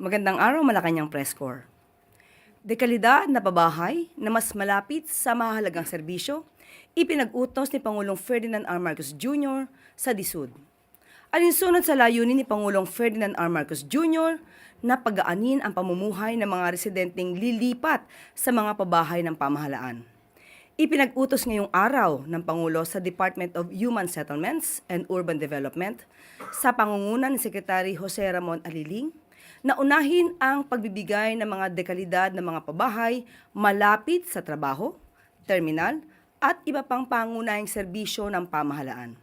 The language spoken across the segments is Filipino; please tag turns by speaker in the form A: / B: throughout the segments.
A: Magandang araw, Malacanang Press Corps. Dekalidad na pabahay na mas malapit sa mahalagang serbisyo, ipinag-utos ni Pangulong Ferdinand R. Marcos Jr. sa DSUD. Alinsunod sa layunin ni Pangulong Ferdinand R. Marcos Jr. na pagaanin ang pamumuhay ng mga residenteng lilipat sa mga pabahay ng pamahalaan. Ipinag-utos ngayong araw ng Pangulo sa Department of Human Settlements and Urban Development sa pangunguna ni Secretary Jose Ramon Aliling na unahin ang pagbibigay ng mga dekalidad ng mga pabahay malapit sa trabaho, terminal, at iba pang pangunahing serbisyo ng pamahalaan.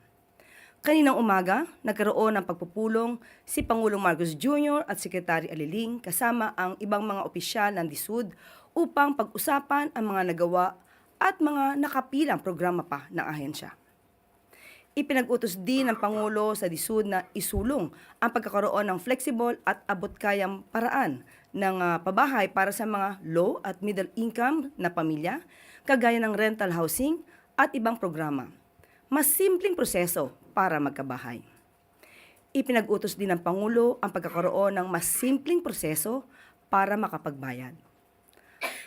A: Kaninang umaga, nagkaroon ng pagpupulong si Pangulong Marcos Jr. at Secretary Aliling kasama ang ibang mga opisyal ng DSUD upang pag-usapan ang mga nagawa at mga nakapilang programa pa ng ahensya. Ipinag-utos din ng Pangulo sa DSUD na isulong ang pagkakaroon ng flexible at abot-kayang paraan ng pabahay para sa mga low at middle income na pamilya, kagaya ng rental housing at ibang programa. Mas simpleng proseso para magkabahay. Ipinag-utos din ng Pangulo ang pagkakaroon ng mas simpleng proseso para makapagbayad.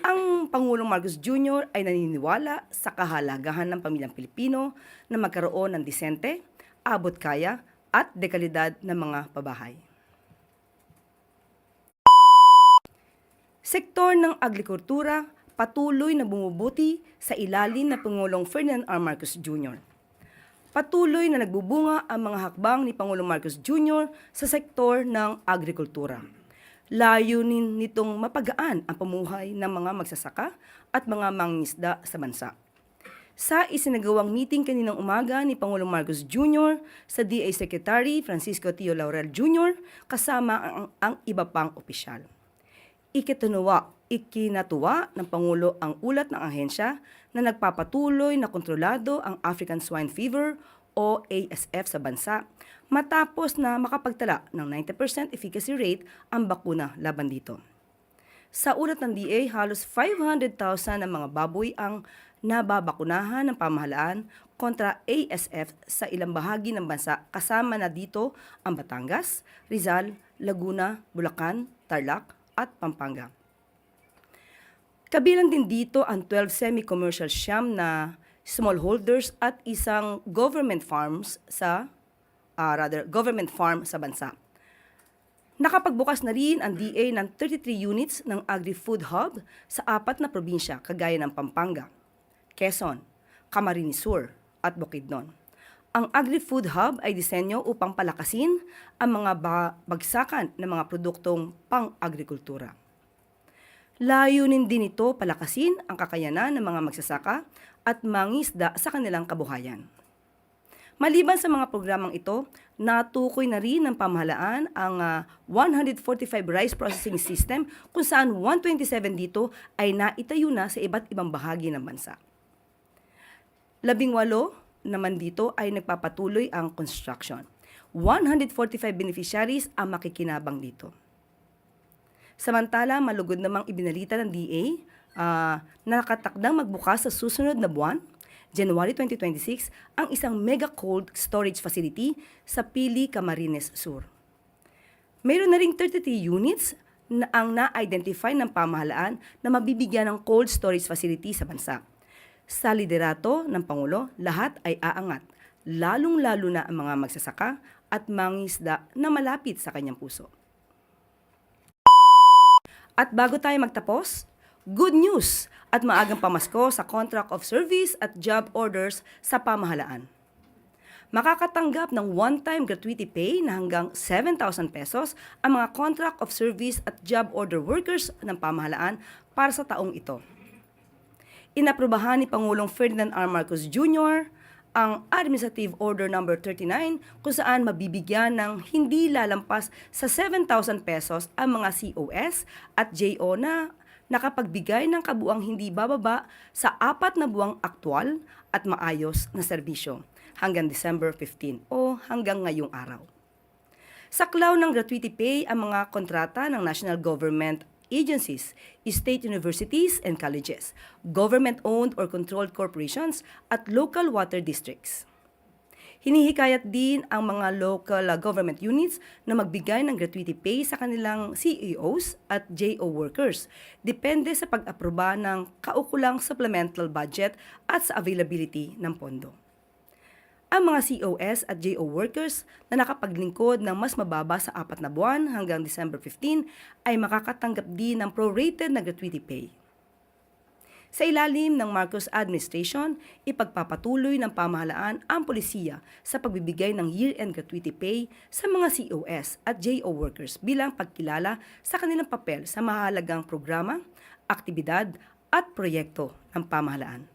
A: Ang Pangulong Marcos Jr. ay naniniwala sa kahalagahan ng pamilyang Pilipino na magkaroon ng disente, abot-kaya at dekalidad ng mga pabahay. Sektor ng agrikultura patuloy na bumubuti sa ilalim ng Pangulong Ferdinand R. Marcos Jr. Patuloy na nagbubunga ang mga hakbang ni Pangulong Marcos Jr. sa sektor ng agrikultura. Layunin nitong mapagaan ang pamuhay ng mga magsasaka at mga mangingisda sa bansa. Sa isinagawang meeting kaninang umaga ni Pangulong Marcos Jr. sa DA Secretary Francisco Tio Laurel Jr. kasama ang iba pang opisyal. Ikinatuwa ng Pangulo ang ulat ng ahensya na nagpapatuloy na kontrolado ang African Swine Fever o ASF sa bansa matapos na makapagtala ng 90% efficacy rate ang bakuna laban dito. Sa ulat ng DA, halos 500,000 ng mga baboy ang nababakunahan ng pamahalaan kontra ASF sa ilang bahagi ng bansa kasama na dito ang Batangas, Rizal, Laguna, Bulacan, Tarlac at Pampanga. Kabilang din dito ang 12 semi-commercial siyam na smallholders at isang government farm sa bansa. Nakapagbukas na rin ang DA ng 33 units ng Agri-Food Hub sa 4 na probinsya kagaya ng Pampanga, Quezon, Camarines Sur at Bukidnon. Ang Agri-Food Hub ay disenyo upang palakasin ang mga bagsakan ng mga produktong pang-agrikultura. Layunin din ito palakasin ang kakayanan ng mga magsasaka at mangingisda sa kanilang kabuhayan. Maliban sa mga programang ito, natukoy na rin ng pamahalaan ang 145 rice processing system kung saan 127 dito ay naitayo na sa iba't ibang bahagi ng bansa. 18 naman dito ay nagpapatuloy ang construction. 145 beneficiaries ang makikinabang dito. Samantala, malugod namang ibinalita ng DA na nakatakdang magbukas sa susunod na buwan, January 2026, ang isang mega cold storage facility sa Pili, Camarines Sur. Mayroon na ring 33 units na ang na-identify ng pamahalaan na mabibigyan ng cold storage facility sa bansa. Sa liderato ng Pangulo, lahat ay aangat, lalong-lalo na ang mga magsasaka at mangingisda na malapit sa kanyang puso. At bago tayo magtapos, good news at maagang pamasko sa contract of service at job orders sa pamahalaan. Makakatanggap ng one-time gratuity pay na hanggang 7,000 pesos ang mga contract of service at job order workers ng pamahalaan para sa taong ito. Inaprubahan ni Pangulong Ferdinand R. Marcos Jr. ang Administrative Order No. 39 kung saan mabibigyan ng hindi lalampas sa 7,000 pesos ang mga COS at JO na nakapagbigay ng kabuang hindi bababa sa 4 na buwang aktwal at maayos na serbisyo hanggang December 15 o hanggang ngayong araw. Saklaw ng gratuity pay ang mga kontrata ng national government agencies, state universities and colleges, government-owned or controlled corporations at local water districts. Hinihikayat din ang mga local government units na magbigay ng gratuity pay sa kanilang CEOs at JO workers, depende sa pag-aproba ng kaukulang supplemental budget at sa availability ng pondo. Ang mga COS at JO workers na nakapaglingkod ng mas mababa sa 4 na buwan hanggang December 15 ay makakatanggap din ng prorated na gratuity pay. Sa ilalim ng Marcos administration, ipagpapatuloy ng pamahalaan ang polisiya sa pagbibigay ng year-end gratuity pay sa mga COS at JO workers bilang pagkilala sa kanilang papel sa mahalagang programa, aktibidad at proyekto ng pamahalaan.